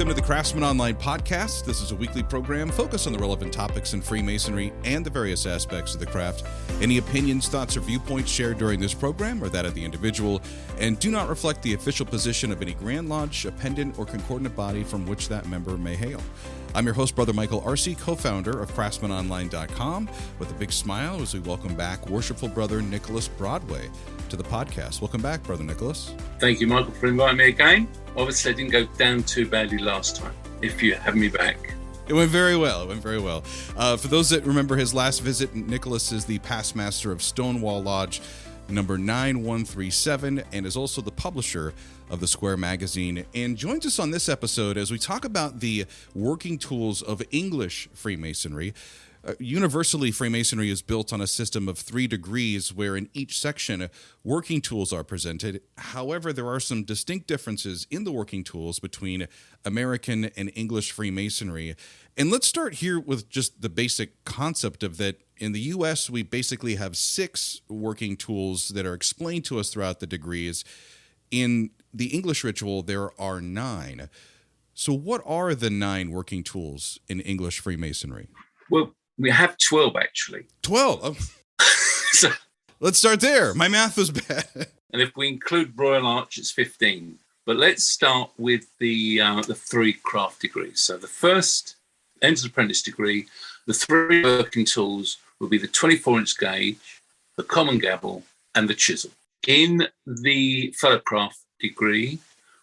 Welcome to the Craftsman Online podcast. This is a weekly program focused on the relevant topics in Freemasonry and the various aspects of the craft. Any opinions, thoughts, or viewpoints shared during this program are that of the individual and do not reflect the official position of any Grand Lodge, appendant, or concordant body from which that member may hail. I'm your host, Brother Michael Arce, co-founder of CraftsmanOnline.com, with a big smile as we welcome back worshipful Brother Nicholas Broadway to the podcast. Welcome back, Brother Nicholas. Thank you, Michael, for inviting me again. Obviously, I didn't go down too badly last time, if you have me back. It went very well. For those that remember his last visit, Nicholas is the past master of Stonewall Lodge number 9137 and is also the publisher of the Square magazine, and joins us on this episode as we talk about the working tools of English Freemasonry. Universally, Freemasonry is built on a system of 3 degrees where in each section working tools are presented. However, there are some distinct differences in the working tools between American and English Freemasonry. And let's start here with just the basic concept of that. In the U.S., we basically have 6 working tools that are explained to us throughout the degrees. In the English ritual, there are 9. So what are the 9 working tools in English Freemasonry? Well, we have 12, actually. 12? Oh. So, let's start there. My math was bad. And if we include Royal Arch, it's 15. But let's start with the 3 craft degrees. So the first Entered Apprentice degree, the 3 working tools will be the 24-inch gauge, the common gavel, and the chisel. In the third craft degree,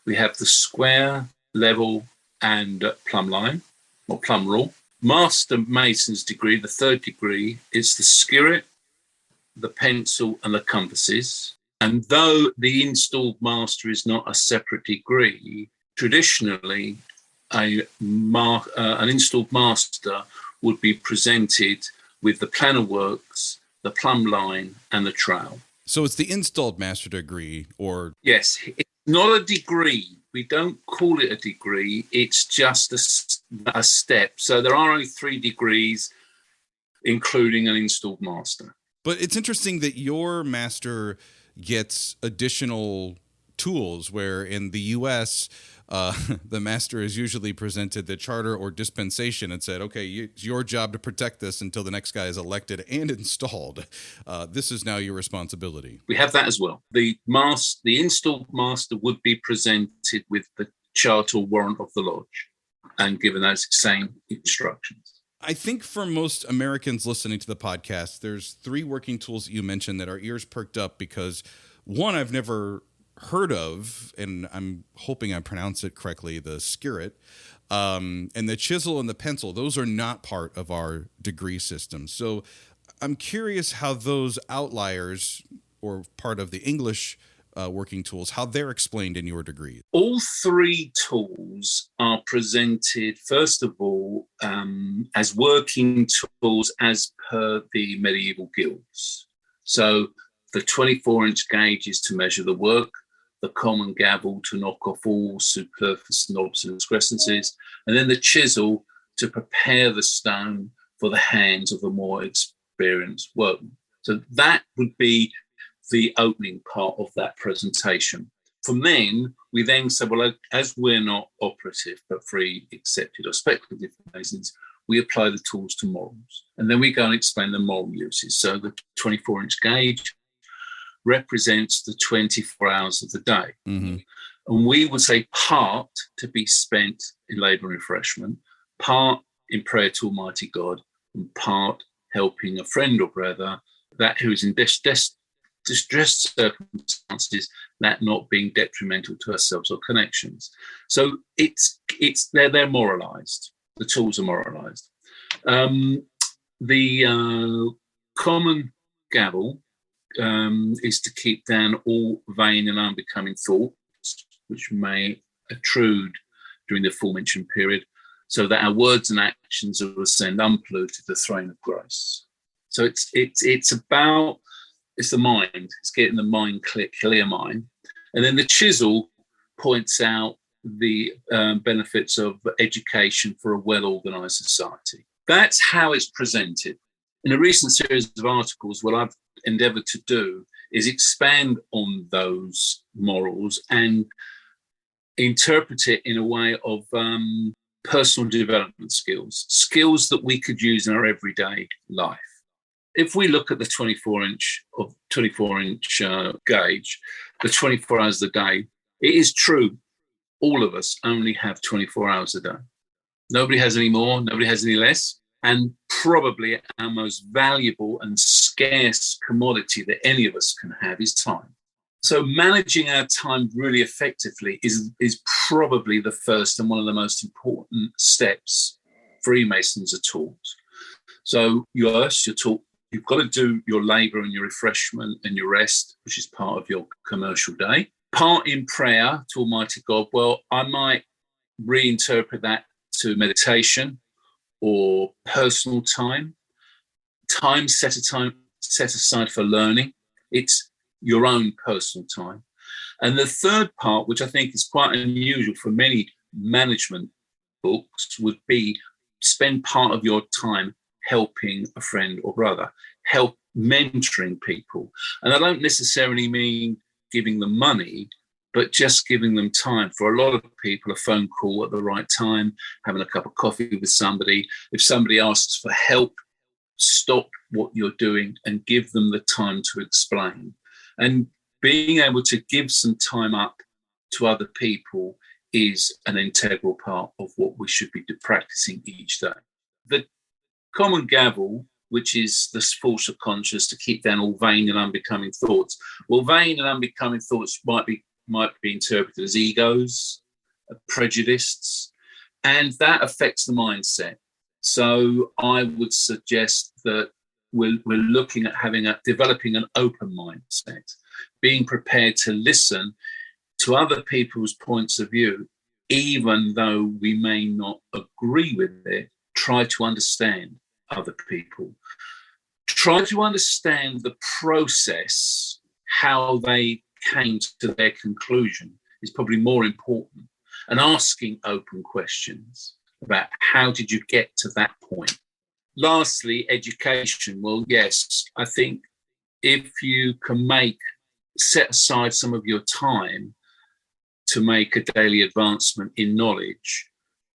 we have the square, level, and plumb line, or plumb rule. Master Mason's degree, the 3rd degree, is the skirret, the pencil, and the compasses. And though the installed master is not a separate degree, traditionally, an installed master would be presented with the plan of works, the plumb line, and the trowel. So it's the installed master degree, or... Yes, it's not a degree. We don't call it a degree. It's just a step. So there are only 3 degrees, including an installed master. But it's interesting that your master gets additional tools, where in the U.S., the master is usually presented the charter or dispensation and said, okay, it's your job to protect this until the next guy is elected and installed. This is now your responsibility. We have that as well. The installed master would be presented with the charter or warrant of the lodge and given those same instructions. I think for most Americans listening to the podcast, there's 3 working tools that you mentioned that our ears perked up because, one, I've never heard of, and I'm hoping I pronounce it correctly, the skirret, and the chisel and the pencil. Those are not part of our degree system. So I'm curious how those outliers, or part of the English working tools, how they're explained in your degree. All 3 tools are presented, first of all, as working tools as per the medieval guilds. So the 24-inch gauge is to measure the work, the common gavel to knock off all superfluous knobs and excrescences, and then the chisel to prepare the stone for the hands of the more experienced workman. So that would be the opening part of that presentation. From then, we then say, well, as we're not operative but free, accepted, or speculative Masons, we apply the tools to morals. And then we go and explain the moral uses. So the 24-inch gauge represents the 24 hours of the day. Mm-hmm. And we would say part to be spent in labour and refreshment, part in prayer to Almighty God, and part helping a friend or brother that who is in distressed circumstances, that not being detrimental to ourselves or connections. So they're moralised. The tools are moralised. The common gavel is to keep down all vain and unbecoming thoughts, which may intrude during the aforementioned period, so that our words and actions will ascend unpolluted to the throne of grace. So it's the mind. It's getting the mind clear mind. And then the chisel points out the benefits of education for a well-organised society. That's how it's presented. In a recent series of articles, what I've endeavoured to do is expand on those morals and interpret it in a way of personal development skills that we could use in our everyday life. If we look at the 24-inch gauge, the 24 hours a day, it is true, all of us only have 24 hours a day. Nobody has any more, nobody has any less. And probably our most valuable and scarce commodity that any of us can have is time. So managing our time really effectively is probably the first and one of the most important steps Freemasons are taught. So you're taught you've got to do your labour and your refreshment and your rest, which is part of your commercial day. Part in prayer to Almighty God. Well, I might reinterpret that to meditation or personal time set aside for learning. It's your own personal time. And the third part, which I think is quite unusual for many management books, would be spend part of your time helping a friend or brother, help mentoring people. And I don't necessarily mean giving them money, but just giving them time. For a lot of people, a phone call at the right time, having a cup of coffee with somebody. If somebody asks for help, stop what you're doing and give them the time to explain. And being able to give some time up to other people is an integral part of what we should be practicing each day. The common gavel, which is the force of conscience to keep down all vain and unbecoming thoughts. Well, vain and unbecoming thoughts might be interpreted as egos, prejudices, and that affects the mindset. So I would suggest that we're looking at developing an open mindset, being prepared to listen to other people's points of view, even though we may not agree with it. Try to understand other people. Try to understand the process, how they came to their conclusion is probably more important. And asking open questions about how did you get to that point. Lastly, education. Well, yes, I think if you can set aside some of your time to make a daily advancement in knowledge,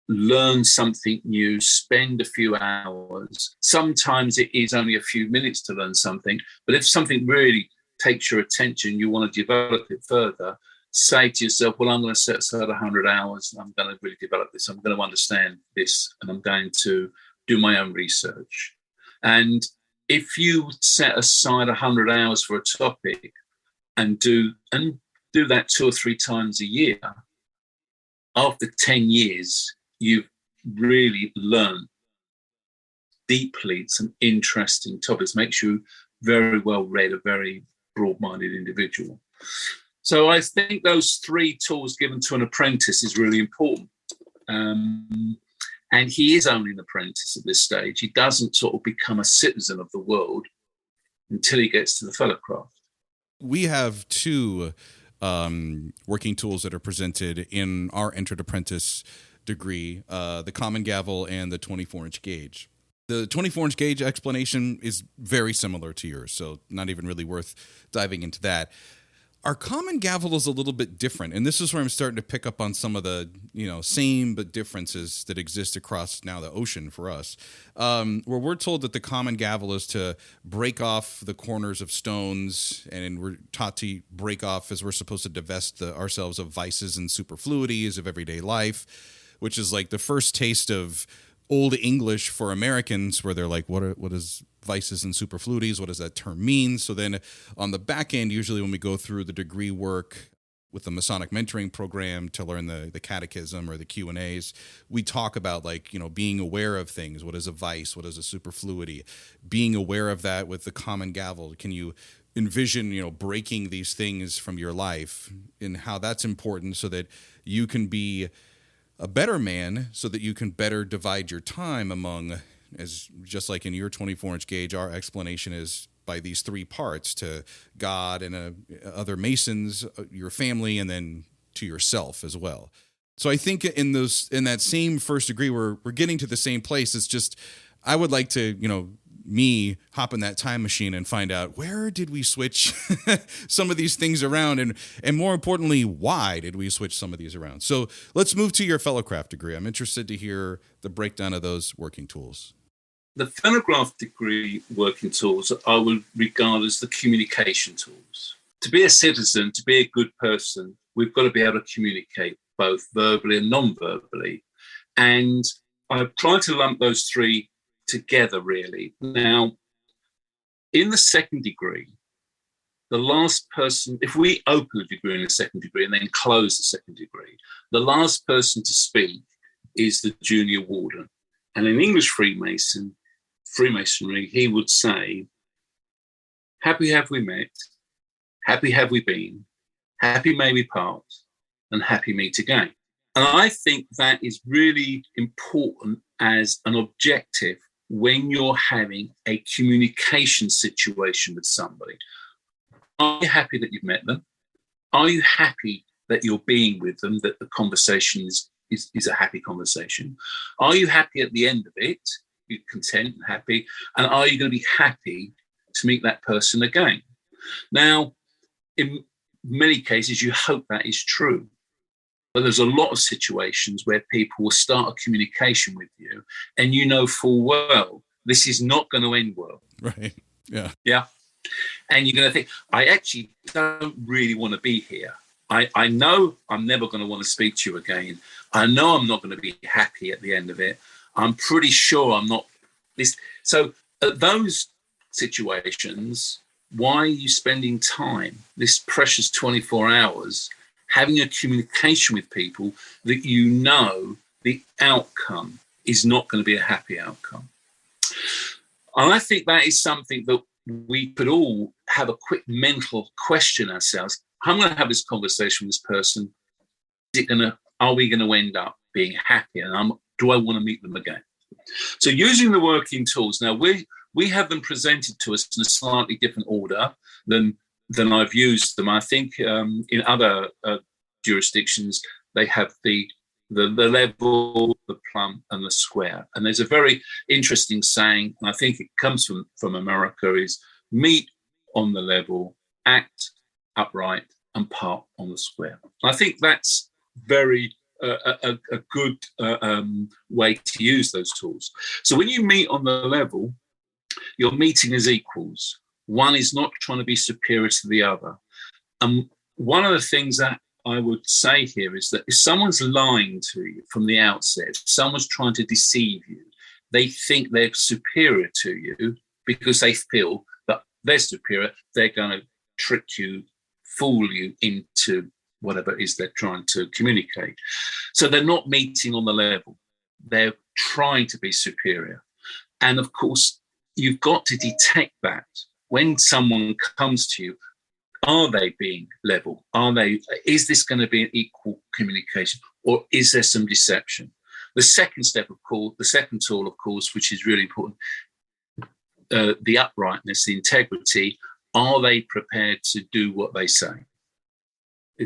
learn something new, spend a few hours. Sometimes it is only a few minutes to learn something, but if something really takes your attention, you want to develop it further, say to yourself, well, I'm going to set aside 100 hours. I'm going to really develop this. I'm going to understand this, and I'm going to do my own research. And if you set aside 100 hours for a topic and do that 2 or 3 times a year, after 10 years, you've really learned deeply some interesting topics. Makes you very well read, a very broad-minded individual. So I think those 3 tools given to an apprentice is really important. And he is only an apprentice at this stage. He doesn't sort of become a citizen of the world until he gets to the fellowcraft. We have 2 working tools that are presented in our entered apprentice degree, the common gavel and the 24-inch gauge. The 24-inch gauge explanation is very similar to yours, so not even really worth diving into that. Our common gavel is a little bit different, and this is where I'm starting to pick up on some of the, same but differences that exist across now the ocean for us. Where we're told that the common gavel is to break off the corners of stones, and we're taught to break off as we're supposed to divest ourselves of vices and superfluities of everyday life, which is like the first taste of Old English for Americans, where they're like, what is vices and superfluities? What does that term mean? So then on the back end, usually when we go through the degree work with the Masonic mentoring program to learn the catechism or the Q&As, we talk about being aware of things. What is a vice? What is a superfluity? Being aware of that with the common gavel. Can you envision, breaking these things from your life, and how that's important so that you can be a better man, so that you can better divide your time among, as just like in your 24-inch gauge, our explanation is by these 3 parts: to God and other Masons, your family, and then to yourself as well. So I think in that same first degree, we're getting to the same place. It's just, I would like to, me hop in that time machine and find out where did we switch some of these things around, and more importantly, why did we switch some of these around? So let's move to your fellowcraft degree. I'm interested to hear the breakdown of those working tools. The fellowcraft degree working tools I would regard as the communication tools. To be a citizen, to be a good person, we've got to be able to communicate both verbally and non-verbally. And I've tried to lump those three together, really. Now, in the second degree, the last person, if we open the degree in the second degree and then close the second degree, the last person to speak is the junior warden. And in English Freemasonry, he would say, happy have we met, happy have we been, happy may we part, and happy meet again. And I think that is really important as an objective when you're having a communication situation with somebody. Are you happy that you've met them? Are you happy that you're being with them, that the conversation is a happy conversation? Are you happy at the end of it? You're content and happy? And are you going to be happy to meet that person again? Now, in many cases, you hope that is true. But there's a lot of situations where people will start a communication with you and you know full well this is not going to end well. Right. Yeah. Yeah. And you're going to think, I actually don't really want to be here. I know I'm never going to want to speak to you again. I know I'm not going to be happy at the end of it. I'm pretty sure I'm not this. So at those situations, why are you spending time, this precious 24 hours, having a communication with people that you know the outcome is not going to be a happy outcome? And I think that is something that we could all have a quick mental question ourselves. I'm going to have this conversation with this person. Are we going to end up being happy? And do I want to meet them again? So using the working tools, now we have them presented to us in a slightly different order than I've used them. I think in other jurisdictions, they have the level, the plumb, and the square. And there's a very interesting saying, and I think it comes from America, is meet on the level, act upright, and part on the square. I think that's very a good way to use those tools. So when you meet on the level, you're meeting as equals. One is not trying to be superior to the other. And one of the things that I would say here is that if someone's lying to you from the outset, if someone's trying to deceive you, they think they're superior to you because they feel that they're superior. They're going to trick you, fool you into whatever it is they're trying to communicate. So they're not meeting on the level. They're trying to be superior. And of course, you've got to detect that when someone comes to you. Are they being level? Is this going to be an equal communication, or is there some deception? The second step, of course, the second tool, of course, which is really important, the uprightness, the integrity. Are they prepared to do what they say? A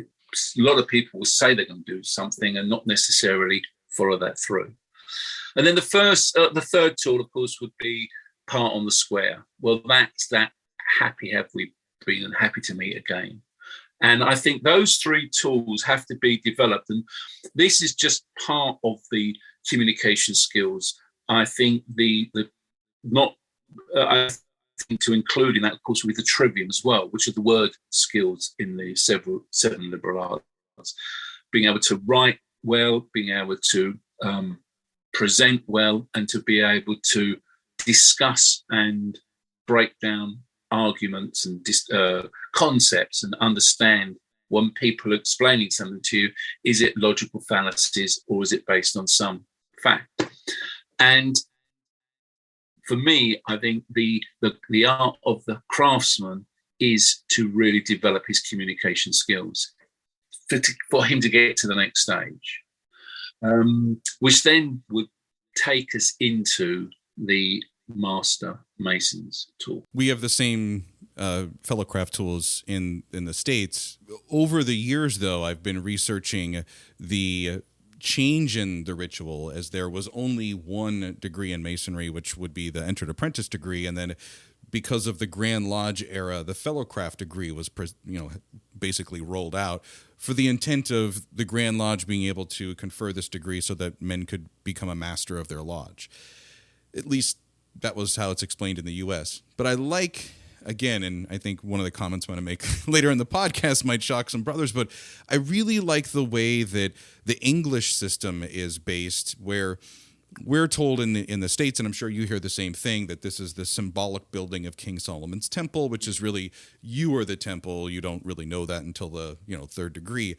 lot of people will say they're going to do something and not necessarily follow that through. And then the third tool, of course, would be part on the square. Well, that's that happy have we been and happy to meet again. And I think those three tools have to be developed. And this is just part of the communication skills. I think I think to include in that, of course, with the trivium as well, which are the word skills in the seven liberal arts. Being able to write well, being able to present well, and to be able to discuss and break down arguments and concepts and understand when people are explaining something to you, is it logical fallacies or is it based on some fact? And for me, I think the art of the craftsman is to really develop his communication skills for him to get to the next stage, which then would take us into the Master Masons tool. We have the same fellowcraft tools in the States. Over the years, though, I've been researching the change in the ritual, as there was only one degree in Masonry, which would be the entered apprentice degree, and then because of the Grand Lodge era, the Fellowcraft degree was, basically rolled out for the intent of the Grand Lodge being able to confer this degree so that men could become a master of their lodge. At least that was how it's explained in the U.S. But I like, again, and I think one of the comments I'm going to make later in the podcast might shock some brothers, but I really like the way that the English system is based, where we're told in the States, and I'm sure you hear the same thing, that this is the symbolic building of King Solomon's temple, which is really, you are the temple. You don't really know that until the third degree.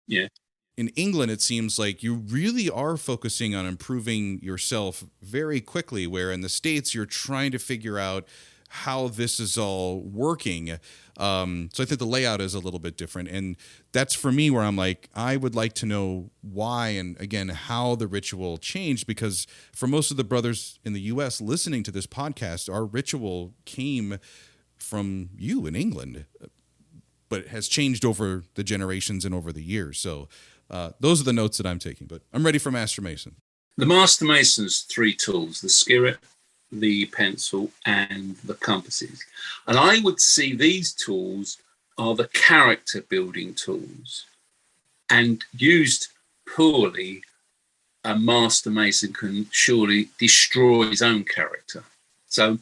Yeah. In England, it seems like you really are focusing on improving yourself very quickly, where in the States, you're trying to figure out how this is all working. So I think the layout is a little bit different. And that's for me where I'm like, I would like to know why and, again, how the ritual changed, because for most of the brothers in the U.S. listening to this podcast, our ritual came from you in England, but it has changed over the generations and over the years. So those are the notes that I'm taking, but I'm ready for Master Mason. The Master Mason's three tools: the skirt, the pencil, and the compasses. And I would see these tools are the character building tools, and used poorly, a Master Mason can surely destroy his own character. So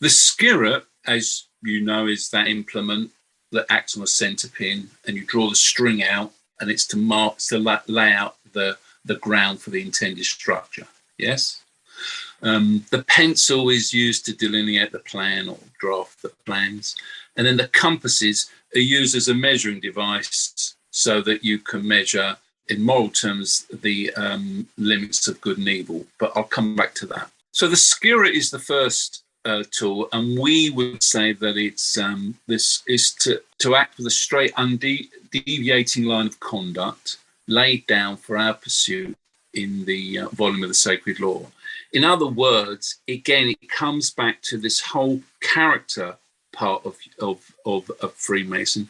the skirt, as you know, is that implement that acts on a center pin, and you draw the string out, and it's to lay out the ground for the intended structure. Yes. The pencil is used to delineate the plan or draft the plans. And then the compasses are used as a measuring device so that you can measure, in moral terms, the limits of good and evil. But I'll come back to that. So the skirt is the first tool, and we would say that it's this is to act with a straight, undeviating line of conduct laid down for our pursuit in the volume of the Sacred Law. In other words, again, it comes back to this whole character part of Freemason,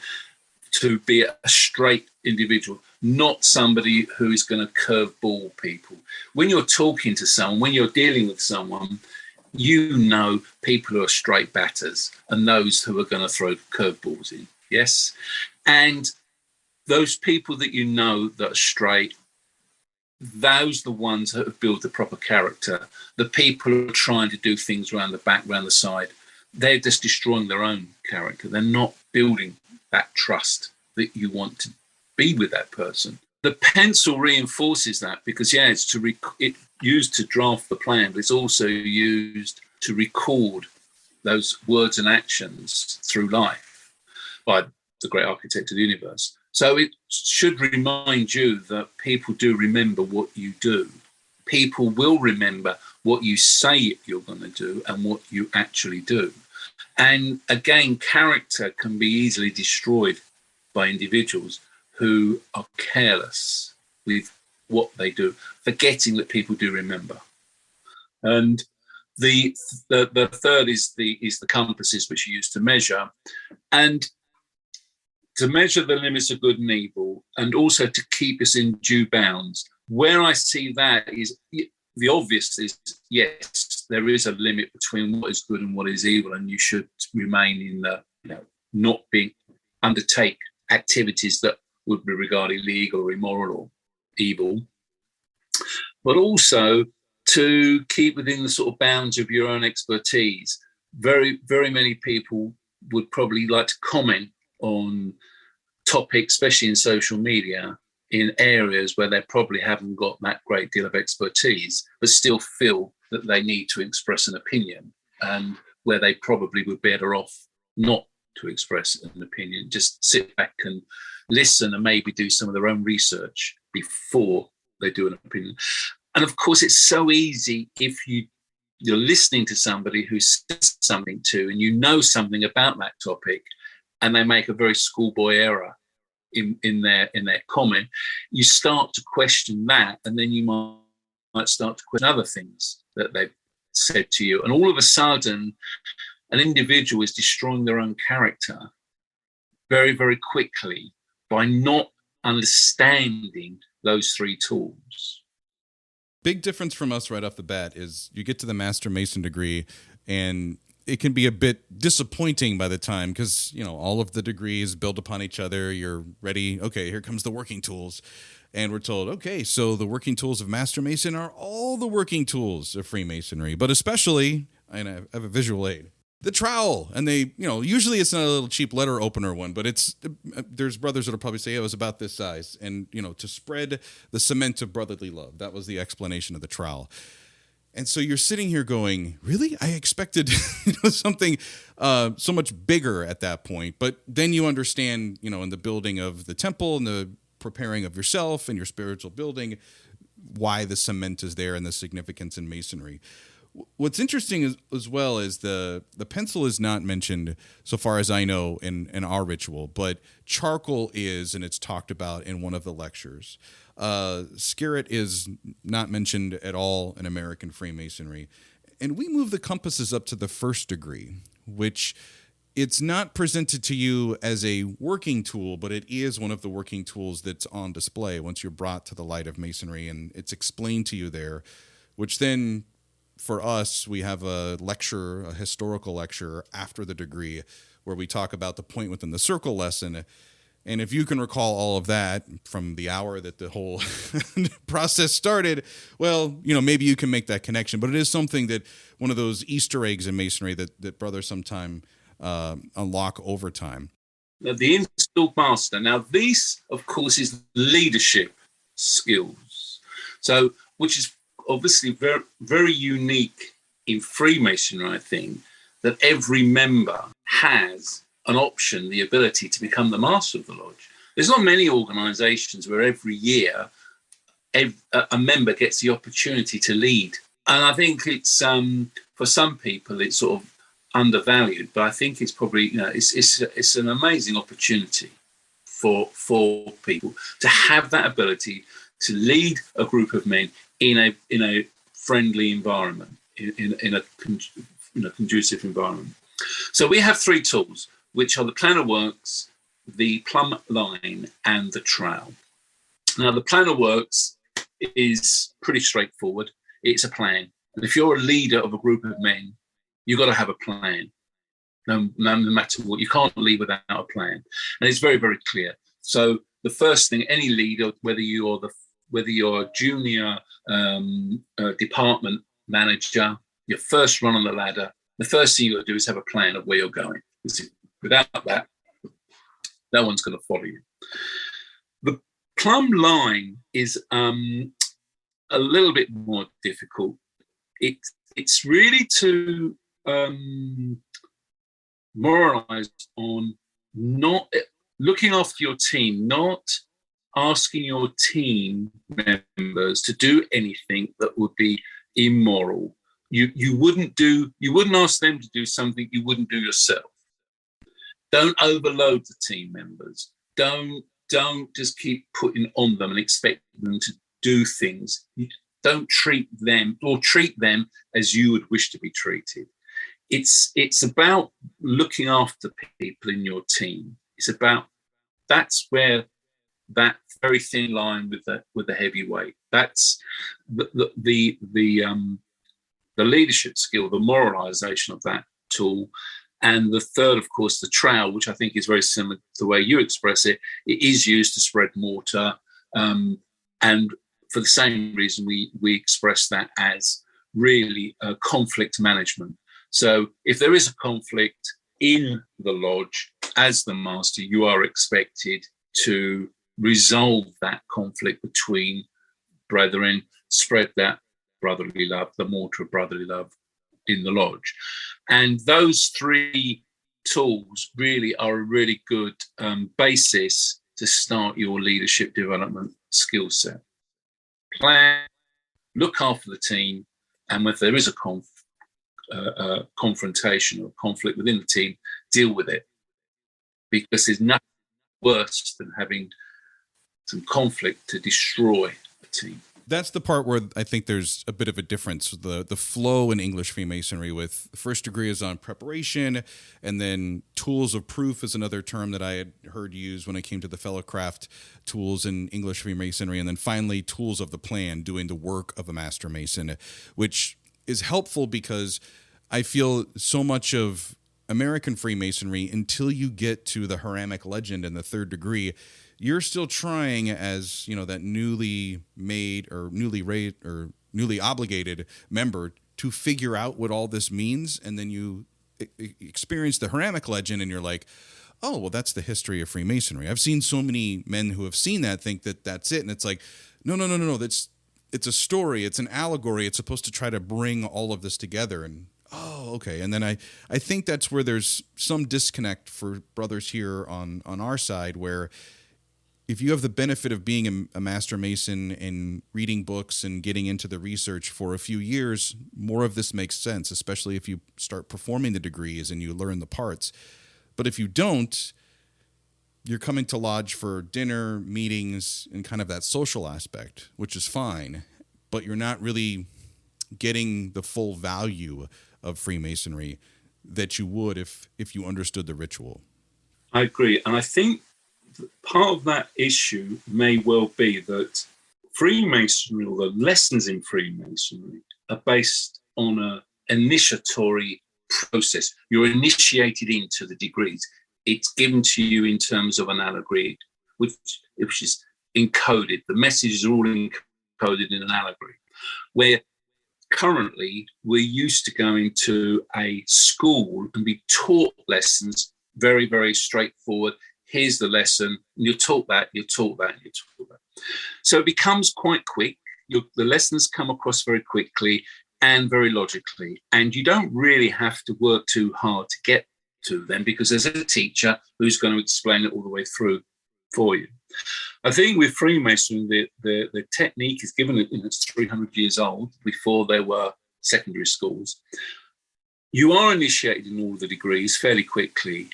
to be a straight individual, not somebody who is going to curveball people. When you're talking to someone, when you're dealing with someone, you know people who are straight batters and those who are going to throw curveballs in. Yes. And those people that you know that are straight, those are the ones that have built the proper character. The people who are trying to do things around the back, around the side, they're just destroying their own character. They're not building that trust that you want to be with that person. The pencil reinforces that because, yeah, it's used to draft the plan, but it's also used to record those words and actions through life by the great architect of the universe. So it should remind you that people do remember what you do. People will remember what you say you're going to do and what you actually do. And again, character can be easily destroyed by individuals who are careless with what they do, forgetting that people do remember. And the third is the compasses, which you use to measure. And to measure the limits of good and evil, and also to keep us in due bounds. Where I see that is, the obvious is, yes, there is a limit between what is good and what is evil, and you should remain in the, not undertake activities that would be regarded illegal or immoral or evil, but also to keep within the sort of bounds of your own expertise. Very, very many people would probably like to comment on topics, especially in social media, in areas where they probably haven't got that great deal of expertise, but still feel that they need to express an opinion, and where they probably would be better off not to express an opinion, just sit back and listen and maybe do some of their own research before they do an opinion. And of course, it's so easy if you're listening to somebody who says something and you know something about that topic, and they make a very schoolboy error in their comment, you start to question that, and then you might start to question other things that they've said to you. And all of a sudden, an individual is destroying their own character very, very quickly by not understanding those three tools. Big difference from us right off the bat is you get to the Master Mason degree and it can be a bit disappointing by the time because, all of the degrees build upon each other. You're ready. Okay, here comes the working tools. And we're told, okay, so the working tools of Master Mason are all the working tools of Freemasonry, but especially, and I have a visual aid, the trowel. And they, usually it's not a little cheap letter opener one, but there's brothers that'll probably say, it was about this size. And, to spread the cement of brotherly love. That was the explanation of the trowel. And so you're sitting here going, really? I expected something so much bigger at that point. But then you understand, in the building of the temple and the preparing of yourself and your spiritual building, why the cement is there and the significance in masonry. What's interesting as well is the pencil is not mentioned, so far as I know, in our ritual, but charcoal is, and it's talked about in one of the lectures. Scarlet is not mentioned at all in American Freemasonry. And we move the compasses up to the first degree, which it's not presented to you as a working tool, but it is one of the working tools that's on display once you're brought to the light of Masonry, and it's explained to you there, which then, for us, we have a historical lecture after the degree, where we talk about the point within the circle lesson. And if you can recall all of that from the hour that the whole process started, well, maybe you can make that connection. But it is something that one of those Easter eggs in Masonry that brothers sometime unlock over time. Now, the installed master. Now, this, of course, is leadership skills. So, which is obviously very, very unique in Freemasonry, I think, that every member has an option, the ability to become the master of the lodge. There's not many organizations where every year a member gets the opportunity to lead. And I think it's, for some people, it's sort of undervalued, but I think it's probably, it's an amazing opportunity for people to have that ability to lead a group of men in a friendly environment, in a conducive environment. So we have three tools, which are the plan of works, the plumb line, and the trowel. Now, the plan of works is pretty straightforward. It's a plan. And if you're a leader of a group of men, you've got to have a plan. No matter what, you can't lead without a plan. And it's very, very clear. So the first thing, any leader, whether you're a junior department manager, your first run on the ladder, the first thing you got to do is have a plan of where you're going. Without that, no one's going to follow you. The plumb line is a little bit more difficult. It's really to moralize on not looking after your team, not asking your team members to do anything that would be immoral. You wouldn't ask them to do something you wouldn't do yourself. Don't overload the team members. Don't just keep putting on them and expect them to do things. Don't treat them as you would wish to be treated. It's about looking after people in your team. That's where that very thin line with the heavyweight. That's the leadership skill, the moralization of that tool. And the third, of course, the trowel, which I think is very similar to the way you express it. It is used to spread mortar. And for the same reason, we express that as really conflict management. So if there is a conflict in the lodge, as the master, you are expected to resolve that conflict between brethren, spread that brotherly love, the mortar of brotherly love in the lodge. And those three tools really are a really good basis to start your leadership development skill set. Plan, look after the team, and if there is a confrontation or conflict within the team, deal with it. Because there's nothing worse than having some conflict to destroy a team. That's the part where I think there's a bit of a difference. The flow in English Freemasonry with first degree is on preparation, and then tools of proof is another term that I had heard used when it came to the fellowcraft tools in English Freemasonry, and then finally tools of the plan, doing the work of a Master Mason, which is helpful because I feel so much of American Freemasonry, until you get to the Heramic legend and the third degree, you're still trying as, that newly made or newly obligated member to figure out what all this means. And then you experience the Heramic legend and you're like, oh, well, that's the history of Freemasonry. I've seen so many men who have seen that think that that's it. And it's like, no. It's a story. It's an allegory. It's supposed to try to bring all of this together. And oh, okay. And then I think that's where there's some disconnect for brothers here on our side, where if you have the benefit of being a Master Mason and reading books and getting into the research for a few years, more of this makes sense, especially if you start performing the degrees and you learn the parts. But if you don't, you're coming to lodge for dinner, meetings, and kind of that social aspect, which is fine, but you're not really getting the full value of Freemasonry that you would if you understood the ritual. I agree. And I think part of that issue may well be that Freemasonry, or the lessons in Freemasonry, are based on an initiatory process. You're initiated into the degrees. It's given to you in terms of an allegory, which is encoded. The messages are all encoded in an allegory. Where currently we're used to going to a school and be taught lessons very, very straightforward. Here's the lesson. You're taught that, you're taught that, and you're taught that. So it becomes quite quick. The lessons come across very quickly and very logically. And you don't really have to work too hard to get to them, because there's a teacher who's going to explain it all the way through for you. I think with Freemasonry, the technique is given, it's 300 years old, before there were secondary schools. You are initiated in all the degrees fairly quickly.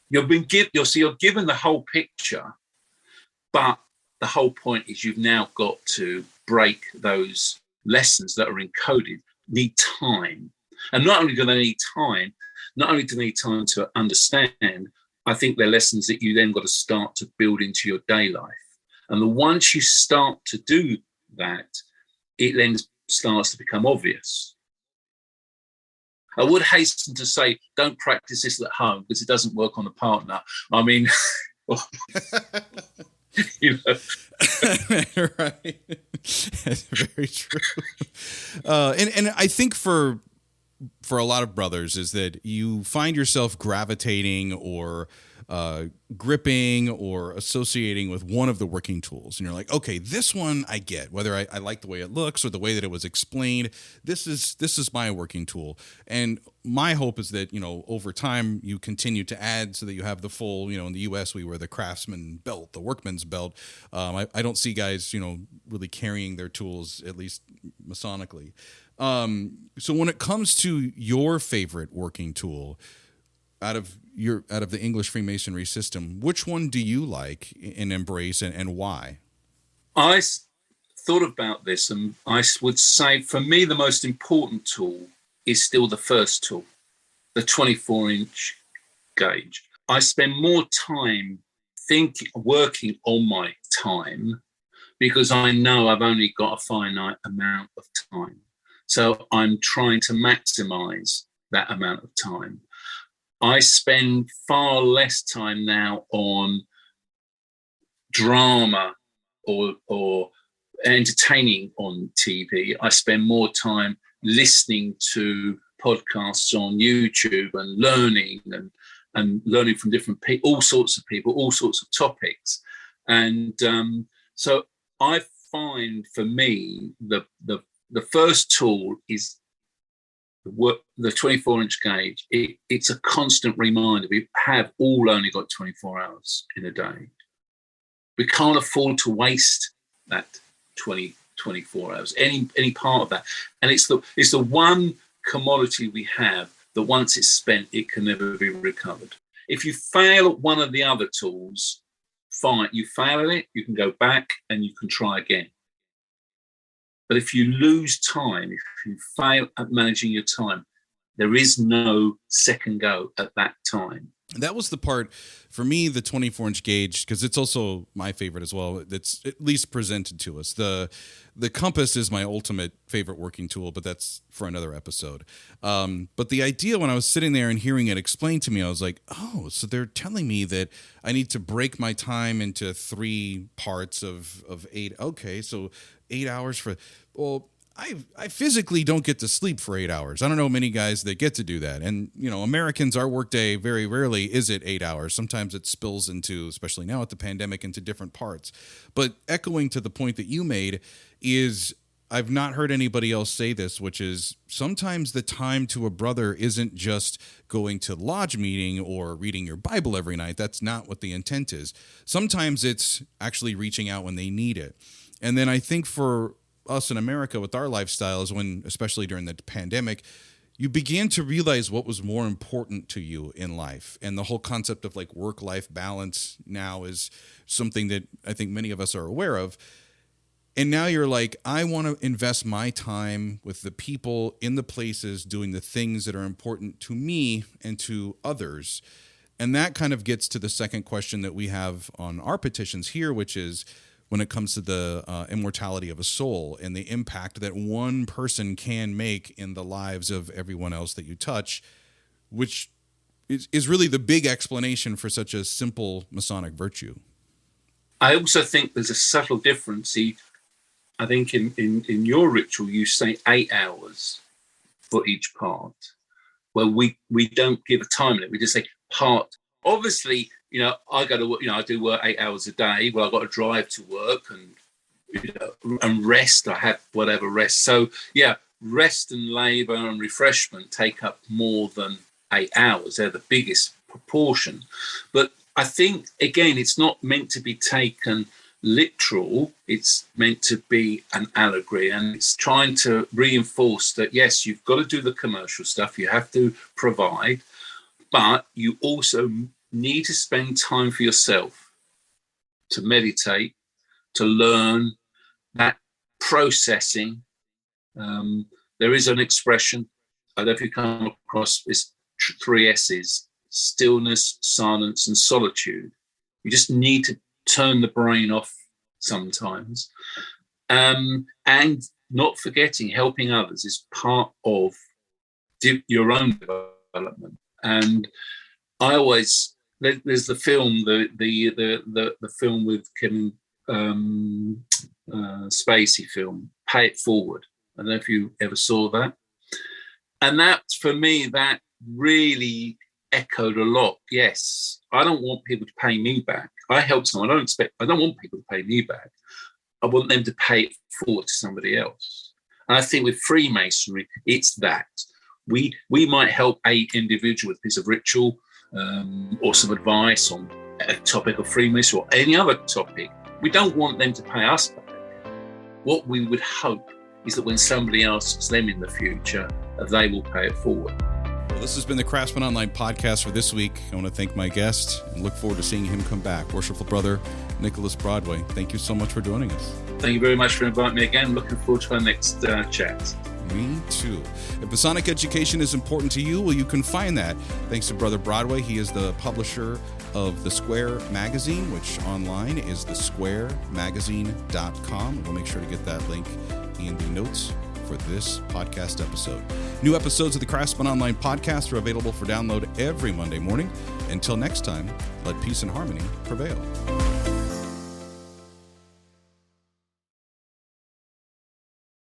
You're given the whole picture, but the whole point is you've now got to break those lessons that are encoded, need time. And not only do they need time, not only do they need time to understand, I think they're lessons that you then got to start to build into your day life. And once you start to do that, it then starts to become obvious. I would hasten to say, don't practice this at home because it doesn't work on a partner. I mean, right. That's very true. And I think for a lot of brothers is that you find yourself gravitating or gripping or associating with one of the working tools. And you're like, okay, this one I get, whether I like the way it looks or the way that it was explained. This is my working tool. And my hope is that, over time you continue to add so that you have the full, in the US we wear the craftsman belt, the workman's belt. I don't see guys, really carrying their tools, at least Masonically. So when it comes to your favorite working tool out of the English Freemasonry system, which one do you like and embrace, and why? I thought about this, and I would say for me the most important tool is still the first tool, the 24-inch gauge. I spend more time working on my time because I know I've only got a finite amount of time. So I'm trying to maximize that amount of time. I spend far less time now on drama or entertaining on TV. I spend more time listening to podcasts on YouTube and learning learning from different people, all sorts of people, all sorts of topics. And so I find for me the first tool is the 24-inch gauge. It's a constant reminder. We have all only got 24 hours in a day. We can't afford to waste that 24 hours, any part of that. And it's the one commodity we have that once it's spent, it can never be recovered. If you fail at one of the other tools, fine. You fail at it, you can go back and you can try again. But if you lose time, if you fail at managing your time, there is no second go at that time. That was the part for me, the 24-inch gauge, because it's also my favorite as well. It's at least presented to us. The compass is my ultimate favorite working tool, but that's for another episode. But the idea when I was sitting there and hearing it explained to me, I was like, oh, so they're telling me that I need to break my time into 3 parts of 8. Okay, so 8 hours for, well, I physically don't get to sleep for 8 hours. I don't know many guys that get to do that. And, Americans, our workday very rarely is it 8 hours. Sometimes it spills into, especially now with the pandemic, into different parts. But echoing to the point that you made is I've not heard anybody else say this, which is sometimes the time to a brother isn't just going to lodge meeting or reading your Bible every night. That's not what the intent is. Sometimes it's actually reaching out when they need it. And then I think for us in America with our lifestyles, when, especially during the pandemic, you began to realize what was more important to you in life. And the whole concept of like work-life balance now is something that I think many of us are aware of. And now you're like, I want to invest my time with the people in the places doing the things that are important to me and to others. And that kind of gets to the second question that we have on our petitions here, which is, when it comes to the immortality of a soul and the impact that one person can make in the lives of everyone else that you touch, which is really the big explanation for such a simple Masonic virtue. I also think there's a subtle difference. I think in your ritual, you say 8 hours for each part. Well, we don't give a time limit. We just say part. Obviously, I go to work, I do work 8 hours a day. Well, I've got to drive to work and rest. I have whatever rest. So, yeah, rest and labor and refreshment take up more than 8 hours. They're the biggest proportion. But I think, again, it's not meant to be taken literal. It's meant to be an allegory. And it's trying to reinforce that, yes, you've got to do the commercial stuff. You have to provide. But you also need to spend time for yourself, to meditate, to learn, that processing. There is an expression, I don't know if you come across this, 3 S's: stillness, silence, and solitude. You just need to turn the brain off sometimes. And not forgetting, helping others is part of your own development. And I always, there's the film, the film with Kevin Spacey film, Pay It Forward. I don't know if you ever saw that. And that, for me, that really echoed a lot. Yes, I don't want people to pay me back. I help someone. I don't want people to pay me back. I want them to pay it forward to somebody else. And I think with Freemasonry, it's that. We might help a individual with a piece of ritual or some advice on a topic of Freemasonry or any other topic. We don't want them to pay us back. What we would hope is that when somebody asks them in the future, they will pay it forward. Well, this has been the Craftsman Online podcast for this week. I want to thank my guest and look forward to seeing him come back. Worshipful Brother Nicholas Broadway, thank you so much for joining us. Thank you very much for inviting me again. Looking forward to our next chat. Me too. If Masonic education is important to you, well, you can find that thanks to Brother Broadway. He is the publisher of The Square Magazine, which online is thesquaremagazine.com. We'll make sure to get that link in the notes for this podcast episode. New episodes of the Craftsman Online podcast are available for download every Monday morning. Until next time, let peace and harmony prevail.